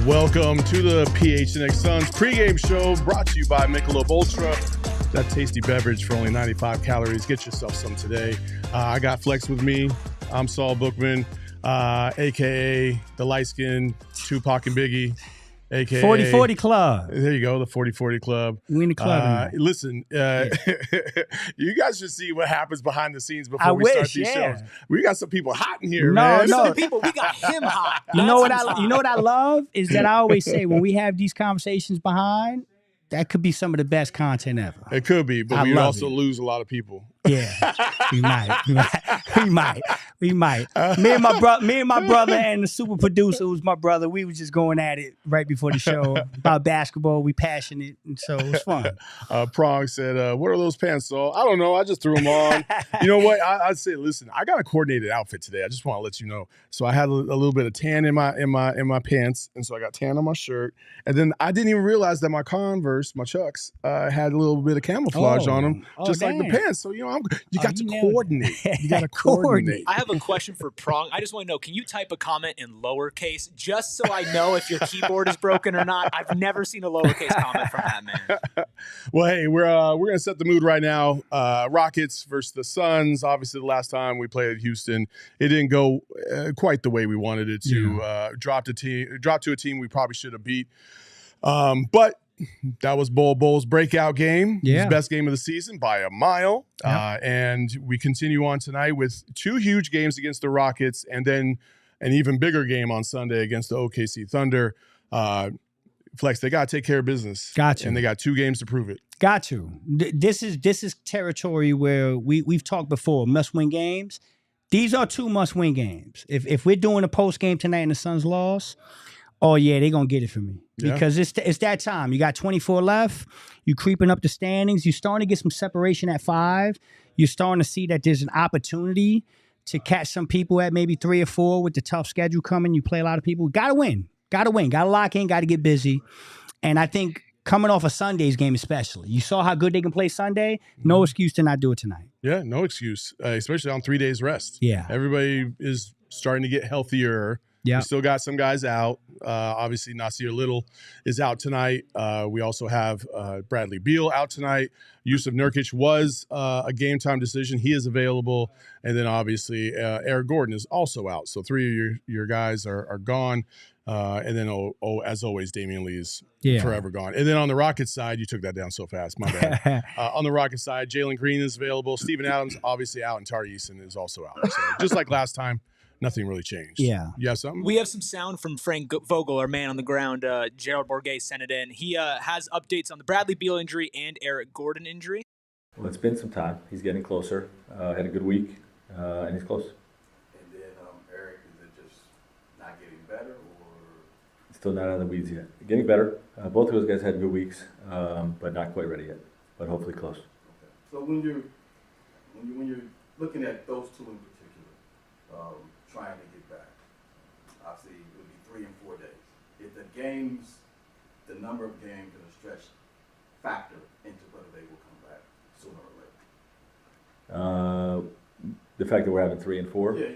Welcome to the PHNX Suns pregame show brought to you by Michelob ULTRA. That tasty beverage for only 95 calories. Get yourself some today. I got Flex with me. I'm Saul Bookman, a.k.a. the light-skinned Tupac and Biggie, a.k.a. 40-40 Club. There you go, the 40-40 Club. We in the club. Listen, you guys should see what happens behind the scenes before we start these shows. We got some people hot in here, man. No, people, we got him hot. You know what I love is that I always say when we have these conversations behind, that could be some of the best content ever. It could be, but we also lose a lot of people. Yeah, we might. Me and my brother and the super producer, who's my brother, we was just going at it right before the show about basketball. We passionate, and so it was fun. Prong said, "What are those pants, Saul?" I don't know. I just threw them on. You know what? I'd say, listen, I got a coordinated outfit today. I just want to let you know. So I had a little bit of tan in my pants, and so I got tan on my shirt, and then I didn't even realize that my Converse, my Chucks, had a little bit of camouflage on them, just like the pants. So you got to coordinate. You got to coordinate. I have a question for Prong. I just want to know, can you type a comment in lowercase just so I know if your keyboard is broken or not? I've never seen a lowercase comment from that man. Well, hey, we're going to set the mood right now. Rockets versus the Suns. Obviously, the last time we played at Houston, it didn't go quite the way we wanted it to. Drop to a team we probably should have beat. But that was Bull's breakout game. His best game of the season by a mile. And we continue on tonight with two huge games against the Rockets and then an even bigger game on Sunday against the OKC Thunder. Flex, they got to take care of business. Got you. And they got two games to prove it. Got you. This is territory where we've talked before, must-win games. These are two must-win games. If we're doing a post-game tonight and the Suns lost, oh, yeah, they're going to get it from me. Because it's that time. You got 24 left. You creeping up the standings. You're starting to get some separation at 5. You're starting to see that there's an opportunity to catch some people at maybe 3 or 4 with the tough schedule coming. You play a lot of people. Got to win. Got to lock in. Got to get busy. And I think coming off of Sunday's game especially, you saw how good they can play Sunday. No excuse to not do it tonight. Yeah, no excuse, especially on 3 days rest. Yeah. Everybody is starting to get healthier. Yeah, we still got some guys out. Obviously, Nasir Little is out tonight. We also have Bradley Beal out tonight. Yusuf Nurkic was a game-time decision. He is available. And then, obviously, Eric Gordon is also out. So 3 of your guys are gone. And then, as always, Damian Lee is forever gone. And then on the Rockets side, you took that down so fast. My bad. On the Rockets side, Jalen Green is available. Steven Adams, obviously, out. And Tari Eason is also out. So just like last time. Nothing really changed. Yeah. You have something? We have some sound from Frank Vogel, our man on the ground. Gerald Bourget sent it in. He has updates on the Bradley Beal injury and Eric Gordon injury. Well, it's been some time. He's getting closer. Had a good week, and he's close. And then Eric, is it just not getting better, or? Still not out of the weeds yet. Getting better. Both of those guys had good weeks, but not quite ready yet. But hopefully close. Okay. So when you're looking at those two in particular, trying to get back, obviously it would be 3 and 4 days. If the number of games and the stretch factor into whether they will come back sooner or later. The fact that we're having 3 and 4. Yeah.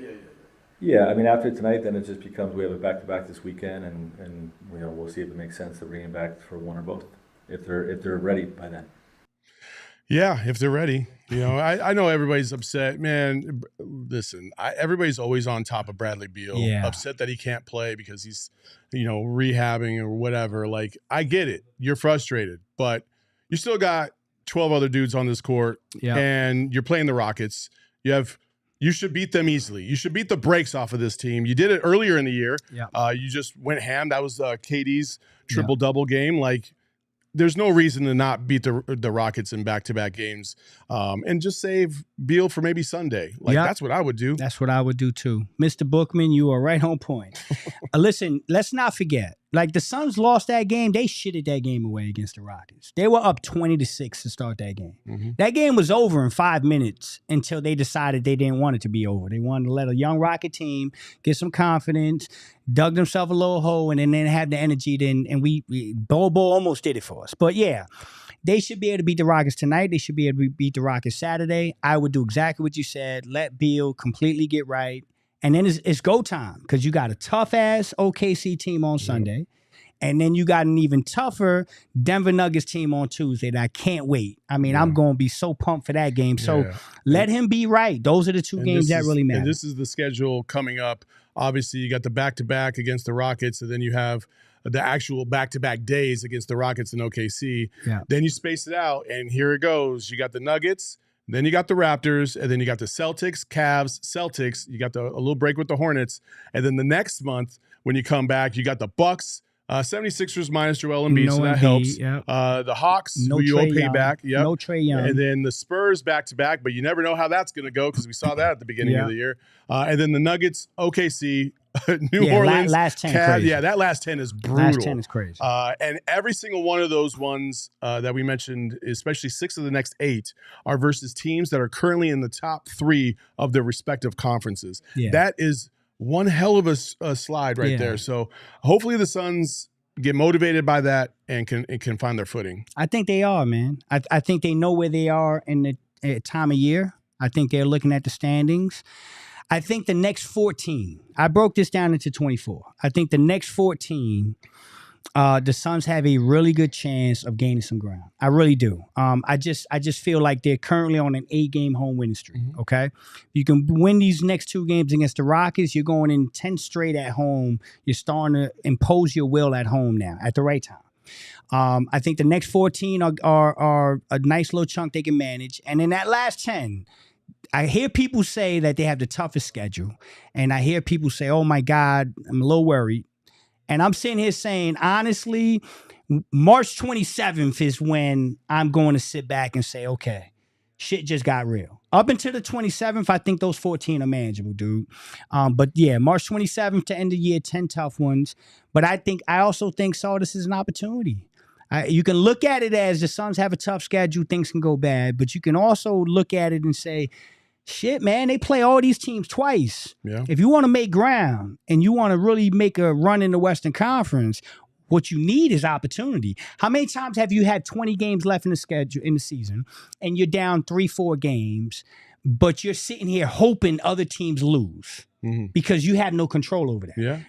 Yeah, I mean, after tonight, then it just becomes we have a back-to-back this weekend, and we'll see if it makes sense to bring him back for one or both if they're ready by then. Yeah, if they're ready. I know everybody's upset. Man, listen, everybody's always on top of Bradley Beal, upset that he can't play because he's, rehabbing or whatever. Like, I get it. You're frustrated, but you still got 12 other dudes on this court, and you're playing the Rockets. You should beat them easily. You should beat the brakes off of this team. You did it earlier in the year. You just went ham. That was KD's triple-double game. Like, there's no reason to not beat the Rockets in back-to-back games, and just save Beal for maybe Sunday. Like that's what I would do. That's what I would do too. Mr. Bookman, you are right on point. Listen, let's not forget. Like the Suns lost that game, they shitted that game away against the Rockets. They were up 20-6 to start that game. Mm-hmm. That game was over in 5 minutes until they decided they didn't want it to be over. They wanted to let a young Rocket team get some confidence, dug themselves a little hole, and then had the energy. And we Bobo almost did it for us. But yeah, they should be able to beat the Rockets tonight. They should be able to beat the Rockets Saturday. I would do exactly what you said. Let Beal completely get right. And then it's go time because you got a tough-ass OKC team on Sunday. And then you got an even tougher Denver Nuggets team on Tuesday that I can't wait. I mean, I'm going to be so pumped for that game. So let him be right. Those are the two games that really matter. And this is the schedule coming up. Obviously, you got the back-to-back against the Rockets, and then you have the actual back-to-back days against the Rockets and OKC. Yeah. Then you space it out, and here it goes. You got the Nuggets, then you got the Raptors, and then you got the Celtics, Cavs, Celtics. You got a little break with the Hornets. And then the next month, when you come back, you got the Bucks, 76ers minus Joel Embiid, so that helps. Yep. The Hawks, No who you all Trae pay Young. back. Yep. No Trae Young. And then the Spurs back-to-back, but you never know how that's going to go because we saw that at the beginning of the year. And then the Nuggets, OKC, New Orleans. Last 10 Cavs. crazy. Yeah, that last 10 is brutal. Last 10 is crazy. And every single one of those ones that we mentioned, especially 6 of the next 8, are versus teams that are currently in the top 3 of their respective conferences. Yeah. That is one hell of a slide right there. So hopefully the Suns get motivated by that and can find their footing. I think they are, man. I think they know where they are in the time of year. I think they're looking at the standings. I think the next 14, I broke this down into 24. I think the next 14, the Suns have a really good chance of gaining some ground. I really do. I just feel like they're currently on an 8-game home winning streak, okay? You can win these next 2 games against the Rockets. You're going in 10 straight at home. You're starting to impose your will at home now at the right time. I think the next 14 are a nice little chunk they can manage. And in that last 10, I hear people say that they have the toughest schedule. And I hear people say, oh, my God, I'm a little worried. And I'm sitting here saying, honestly, March 27th is when I'm going to sit back and say, okay, shit just got real. Up until the 27th, I think those 14 are manageable, dude. But yeah, March 27th to end of the year, 10 tough ones. But I also think, Saul, this is an opportunity. You can look at it as the Suns have a tough schedule, things can go bad. But you can also look at it and say, shit, man, they play all these teams twice. Yeah. If you want to make ground and you want to really make a run in the Western Conference, what you need is opportunity. How many times have you had 20 games left in the schedule in the season and you're down 3-4 games, but you're sitting here hoping other teams lose because you have no control over that? Yeah.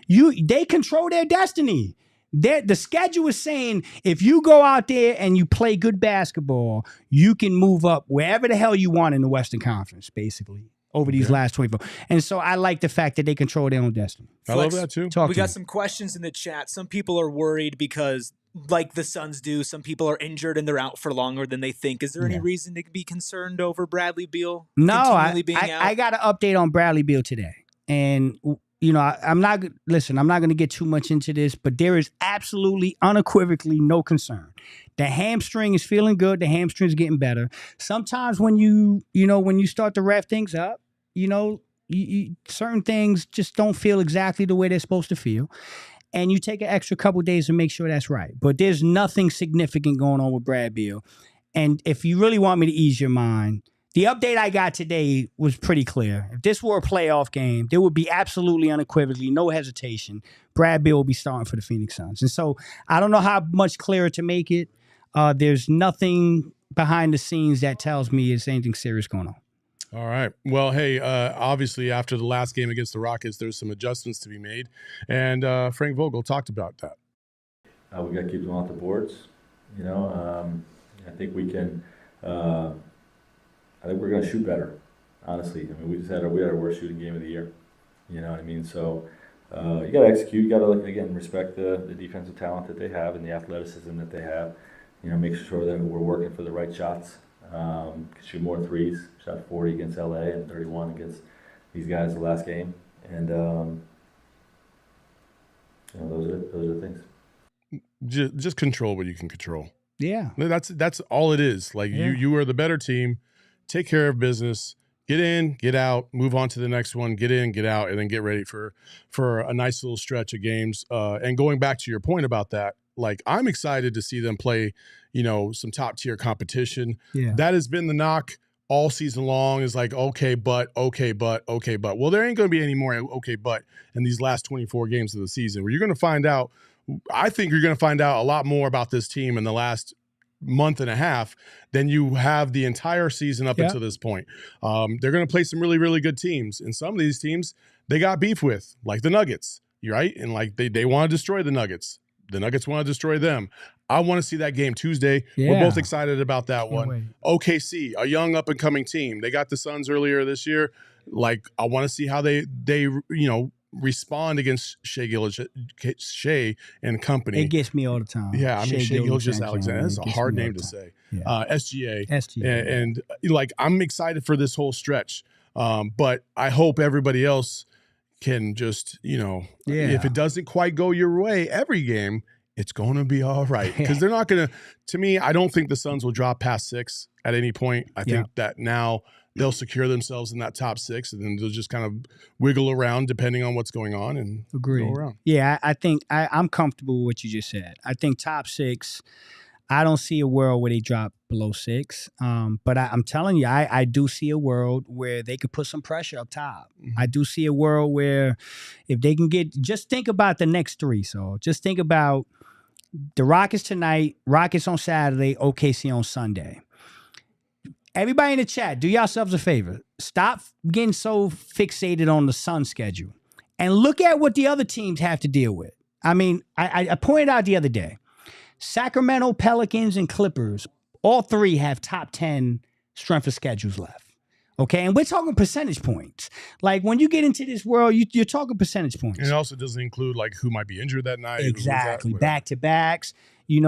They control their destiny. The schedule is saying if you go out there and you play good basketball, you can move up wherever the hell you want in the Western Conference, basically, over these last 24. And so I like the fact that they control their own destiny. I love that too. We got some questions in the chat. Some people are worried because, like the Suns do, some people are injured and they're out for longer than they think. Is there any reason to be concerned over Bradley Beal? No, I got an update on Bradley Beal today. And you know, I'm not going to get too much into this, but there is absolutely unequivocally no concern. The hamstring is feeling good. The hamstring is getting better. Sometimes when you start to rev things up, certain things just don't feel exactly the way they're supposed to feel. And you take an extra couple days to make sure that's right. But there's nothing significant going on with Brad Beal. And if you really want me to ease your mind, the update I got today was pretty clear. If this were a playoff game, there would be absolutely unequivocally no hesitation. Brad Beal will be starting for the Phoenix Suns. And so I don't know how much clearer to make it. There's nothing behind the scenes that tells me there's anything serious going on. All right. Well, hey, obviously after the last game against the Rockets, there's some adjustments to be made. And Frank Vogel talked about that. We got to keep them off the boards. I think we can I think we're going to shoot better, honestly. I mean, we had our worst shooting game of the year. You know what I mean? So you got to execute. You got to, again, respect the defensive talent that they have and the athleticism that they have. Make sure that we're working for the right shots. Shoot more threes. Shot 40 against LA and 31 against these guys the last game. And those are the things. Just control what you can control. Yeah. That's all it is. Like you are the better team. Take care of business. Get in, get out, move on to the next one. Get in, get out, and then get ready for a nice little stretch of games. And going back to your point about that, like I'm excited to see them play, some top tier competition. Yeah. That has been the knock all season long. Is like okay, but. Well, there ain't going to be any more okay, but in these last 24 games of the season, where you're going to find out. I think you're going to find out a lot more about this team in the last month and a half than you have the entire season up until this point. They're going to play some really, really good teams. And some of these teams they got beef with, like the Nuggets, right? And like they want to destroy the Nuggets. The Nuggets want to destroy them. I want to see that game Tuesday. Yeah. We're both excited about that one. Wait. OKC, a young up and coming team. They got the Suns earlier this year. Like I want to see how they respond against Shea and company. It gets me all the time. Yeah, I mean Shea Gilgeous-Alexander. That's a hard name to say. Yeah. SGA. And like I'm excited for this whole stretch. But I hope everybody else can just, if it doesn't quite go your way every game, it's going to be all right. Because they're not going to me, I don't think the Suns will drop past 6 at any point. I think that now they'll secure themselves in that top 6, and then they'll just kind of wiggle around depending on what's going on and go around. Yeah, I think I'm comfortable with what you just said. I think top 6, I don't see a world where they drop below 6. But I'm telling you, I do see a world where they could put some pressure up top. Mm-hmm. I do see a world where if they can just think about the next 3. So just think about the Rockets tonight, Rockets on Saturday, OKC on Sunday. Everybody in the chat, do yourselves a favor. Stop getting so fixated on the Sun schedule and look at what the other teams have to deal with. I mean, I pointed out the other day, Sacramento, Pelicans, and Clippers, all 3 have top 10 strength of schedules left. Okay, and we're talking percentage points. Like when you get into this world, you're talking percentage points. And it also doesn't include like who might be injured that night. Exactly, back-to-backs.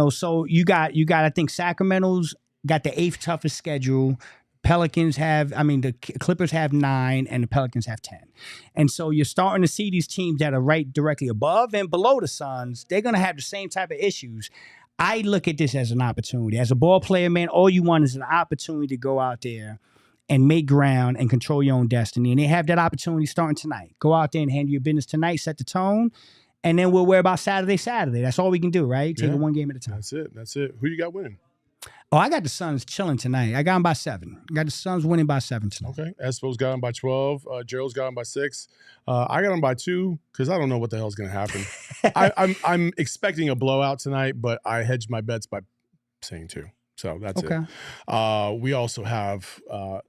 So you got. I think Sacramento's got the 8th toughest schedule. The Clippers have 9 and the Pelicans have 10. And so you're starting to see these teams that are right directly above and below the Suns. They're going to have the same type of issues. I look at this as an opportunity. As a ball player, man, all you want is an opportunity to go out there and make ground and control your own destiny. And they have that opportunity starting tonight. Go out there and handle your business tonight, set the tone, and then we'll worry about Saturday. That's all we can do, right? Take it one game at a time. That's it. Who you got winning? Oh, I got the Suns chilling tonight. I got them by 7. I got the Suns winning by 7 tonight. Okay. Espo's got them by 12. Gerald's got them by 6. I got them by 2 because I don't know what the hell's going to happen. I'm expecting a blowout tonight, but I hedged my bets by saying 2. So that's it. We also have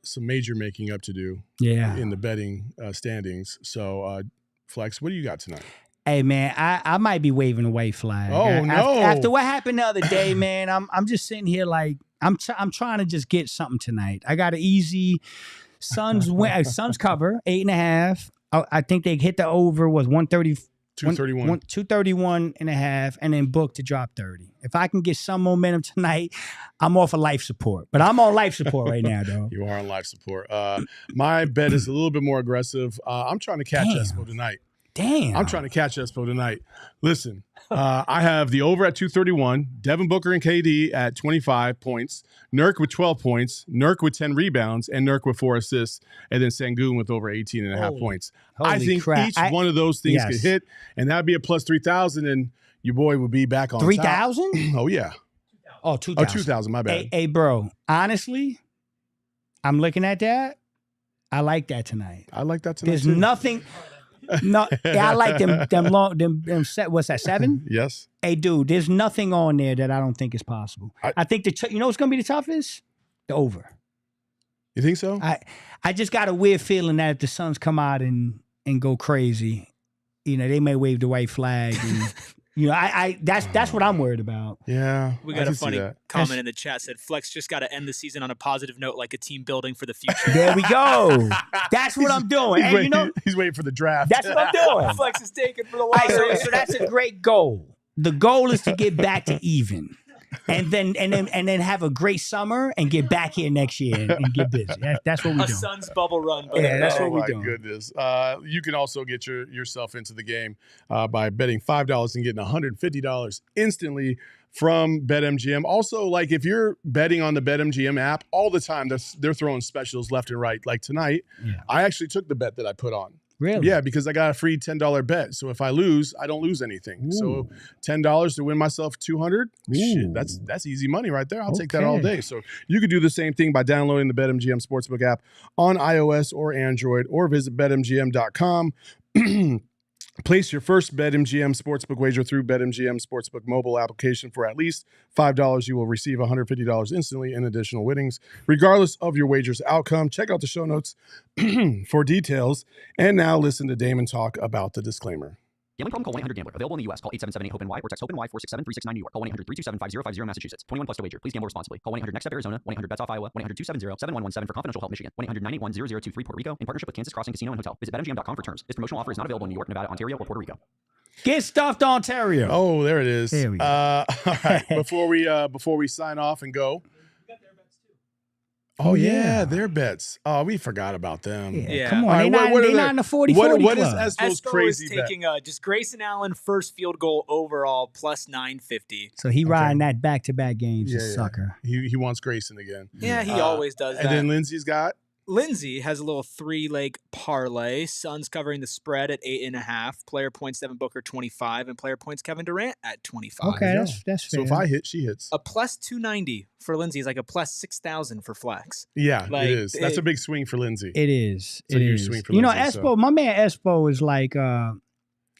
some major making up to do in the betting standings. So, Flex, what do you got tonight? Hey man, I might be waving a white flag. Oh no! After what happened the other day, man, I'm just sitting here like I'm trying to just get something tonight. I got an easy Suns win, Suns cover 8.5. I think they hit the over was 130. 231. 231.5, and then book to drop 30. If I can get some momentum tonight, I'm off of life support. But I'm on life support right now, though. You are on life support. My bet is a little bit more aggressive. I'm trying to catch Espo tonight. Damn. I'm trying to catch Espo tonight. Listen, I have the over at 231, Devin Booker and KD at 25 points, Nurk with 12 points, Nurk with 10 rebounds, and Nurk with 4 assists, and then Sengun with over 18.5 points. I think each one of those things could hit, and that would be a plus 3,000, and your boy would be back on 3,000? Oh, yeah. Oh, 2,000. Oh, 2,000, my bad. Hey, bro, honestly, I'm looking at that. I like that tonight. There's too. nothing... No, I like them set. What's that, 7? Yes. Hey, dude, there's nothing on there that I don't think is possible. I think you know what's going to be the toughest? The over. You think so? I just got a weird feeling that if the Suns come out and go crazy, they may wave the white flag. And, that's what I'm worried about. Yeah. We got a funny comment in the chat said, Flex just got to end the season on a positive note like a team building for the future. There we go. That's what I'm doing. He's waiting for the draft. That's what I'm doing. Flex is taking for the long so that's a great goal. The goal is to get back to even. and then have a great summer and get back here next year and get busy. That's what we do. A Suns bubble run. But Yeah, that's what we're doing. Oh my goodness! You can also get yourself into the game by betting $5 and getting $150 instantly from BetMGM. Also, like if you're betting on the BetMGM app all the time, they're throwing specials left and right. Like tonight, I actually took the bet that I put on. Really? Yeah, because I got a free $10 bet. So if I lose, I don't lose anything. Ooh. So $10 to win myself $200. Shit, that's easy money right there. I'll take that all day. So you could do the same thing by downloading the BetMGM Sportsbook app on iOS or Android, or visit betmgm.com. Place your first BetMGM Sportsbook wager through BetMGM Sportsbook mobile application for at least $5. You will receive $150 instantly in additional winnings, regardless of your wager's outcome. Check out the show notes for details. And now listen to Damon talk about the disclaimer. Gambling problem? Call 1-800-GAMBLER. Available in the U.S. Call 877-8-HOPE-NY or text HOPE-NY 467-369 New York. Call 1-800-327-5050 Massachusetts. 21 plus to wager. Please gamble responsibly. Call 1-800-NEXT-STEP Arizona. 1-800-BETS-OFF Iowa. 1-800-270-7117 for confidential help Michigan. 1-800-981-0023 Puerto Rico in partnership with Kansas Crossing Casino and Hotel. Visit BetMGM.com for terms. This promotional offer is not available in New York, Nevada, Ontario, or Puerto Rico. Get stuffed, Ontario. Oh, there it is. There we go. All right. Before we sign off and go. Oh, yeah, their bets. Oh, we forgot about them. Yeah. Come on. Right, They're not in the 40-40 What is club. Espo's Espo crazy is bet? taking just Grayson Allen first field goal overall plus 950. So he riding that back-to-back games, Yeah, you yeah. sucker. He wants Grayson again. Yeah, he always does that. And then Lindsay's got? Lindsay has a little 3-leg parlay. Suns covering the spread at 8.5. Player points Devin Booker 25, and player points Kevin Durant at 25. Okay, that's fair. So if I hit, she hits. A plus 290 for Lindsay is like a plus 6,000 for flex. Yeah, Like, it is. That's a big swing for Lindsay. It is. It's a huge swing for You know, Lindsay, Espo, my man Espo is like,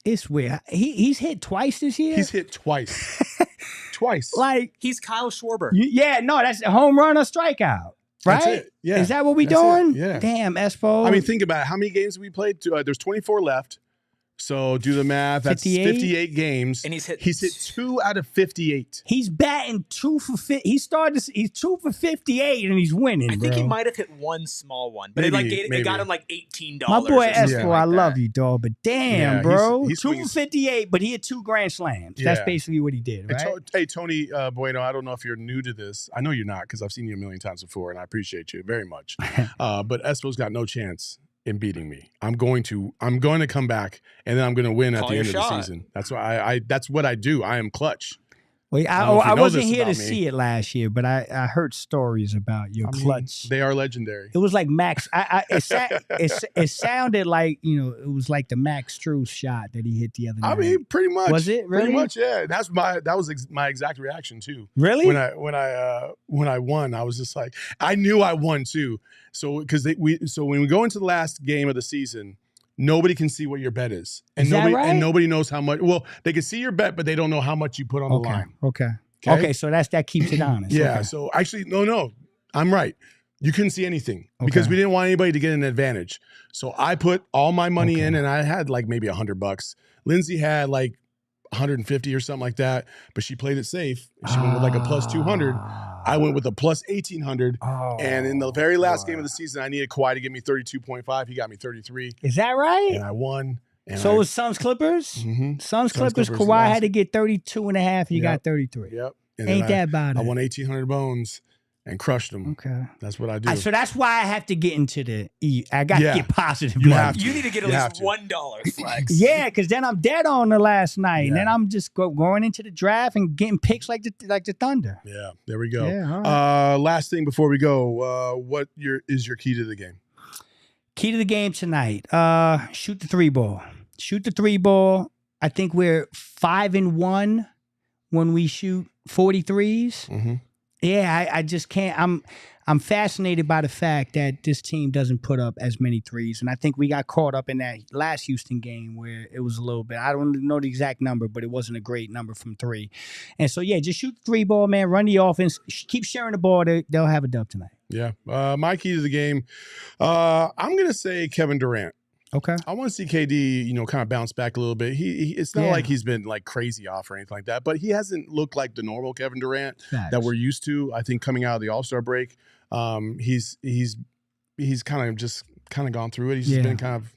it's weird. He's hit twice this year. He's hit twice. Twice. Like, He's Kyle Schwarber. that's a home run or strikeout. Right? That's it. Yeah. Is that what we That's doing? it. Yeah. Damn, Espo. I mean, think about it. How many games have we played? There's 24 left. So do the math. That's 58 games. And he's hit 2 out of 58. He's batting 2 for 50. He's 2 for 58 and he's winning. I think he bro. might have hit one small one, but Maybe, it got him like $18. My boy or something Espo, like I love that. you, dog. But damn, Yeah, bro. he's 2 for swinging. 58, but he had 2 grand slams. That's Yeah. basically what he did, right? Hey, Tony Bueno, I don't know if you're new to this. I know you're not because I've seen you a million times before, and I appreciate you very much. But Espo's got no chance in beating me. I'm going to come back, and then I'm going to win at Call the your end of the shot. season. That's why that's what I do. I am clutch. Well, I don't know if I you know wasn't this here to about me. see it last year, but I heard stories about your clutch. They are legendary. It was like Max. It sounded like, it was like the Max Strus shot that he hit the other night. I mean, pretty much. Was it really? Pretty much, yeah. That was my exact reaction too. Really? When I won, I was just like, I knew I won too. So when we go into the last game of the season, nobody can see what your bet is, and Is that nobody right? and nobody knows how much. Well, they can see your bet, but they don't know how much you put on the line. Okay. So that keeps it honest. Yeah. Okay. So actually, no, I'm right. You couldn't see anything because we didn't want anybody to get an advantage. So I put all my money in, and I had like maybe $100. Lindsay had like 150 or something like that, but she played it safe. She went with like a plus 200. I went with a plus 1,800. And in the very last game of the season, I needed Kawhi to give me 32.5. He got me 33. Is that right? And I won. And So it was Suns Clippers? Mhm. Suns Clippers, Clippers Kawhi last- had to get 32.5. He Yep. got 33. Yep. And Ain't then that about I it? won 1,800 bones and crushed them. Okay. That's what I do. So that's why I have to get into the E. I got to Yeah. get positive. You money. have to. You need to get at You have least to. $1 flex. Yeah, because then I'm dead on the last night, and Yeah. then I'm just going into the draft and getting picks like the Thunder. Yeah, there we go. Yeah, all right. Last thing before we go, what is your key to the game? Key to the game tonight: shoot the 3-ball. Shoot the 3-ball. I think we're 5-1 when we shoot 43s. Mm-hmm. Yeah, I just can't. I'm fascinated by the fact that this team doesn't put up as many threes, and I think we got caught up in that last Houston game where it was a little bit. I don't know the exact number, but it wasn't a great number from 3. And so yeah, just shoot the 3-ball, man. Run the offense. Keep sharing the ball. They'll have a dub tonight. Yeah. My key to the game, I'm gonna say Kevin Durant. Okay. I want to see KD, kind of bounce back a little bit. It's not like he's been like crazy off or anything like that, but he hasn't looked like the normal Kevin Durant that we're used to. I think coming out of the All-Star break, he's kind of gone through it. He's just been kind of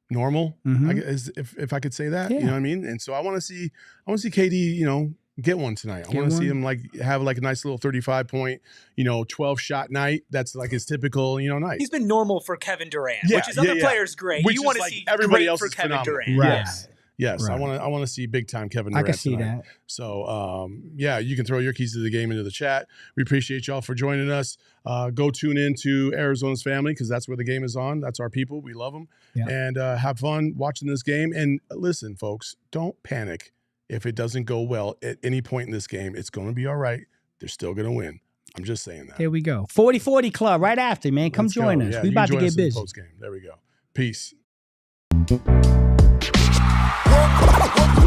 normal, Mhm. if I could say that. Yeah. You know what I mean? And so I want to see KD, get one tonight. I want to see him have a nice little 35-point, 12-shot night. That's like his typical, night. He's been normal for Kevin Durant, which is other players great. Which you want to see everybody else for Kevin Durant. Right. Yes. Right. I want to see big time Kevin Durant. I can see tonight. that. So you can throw your keys to the game into the chat. We appreciate y'all for joining us. Go tune in to Arizona's Family because that's where the game is on. That's our people. We love them. Yeah. And have fun watching this game. And listen, folks, don't panic if it doesn't go well at any point in this game. It's going to be all right. They're still going to win. I'm just saying that. There we go. 40-40 Club right after, man. Come join us. We about to get busy. Post game. There we go. Peace.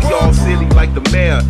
We all silly like the mayor.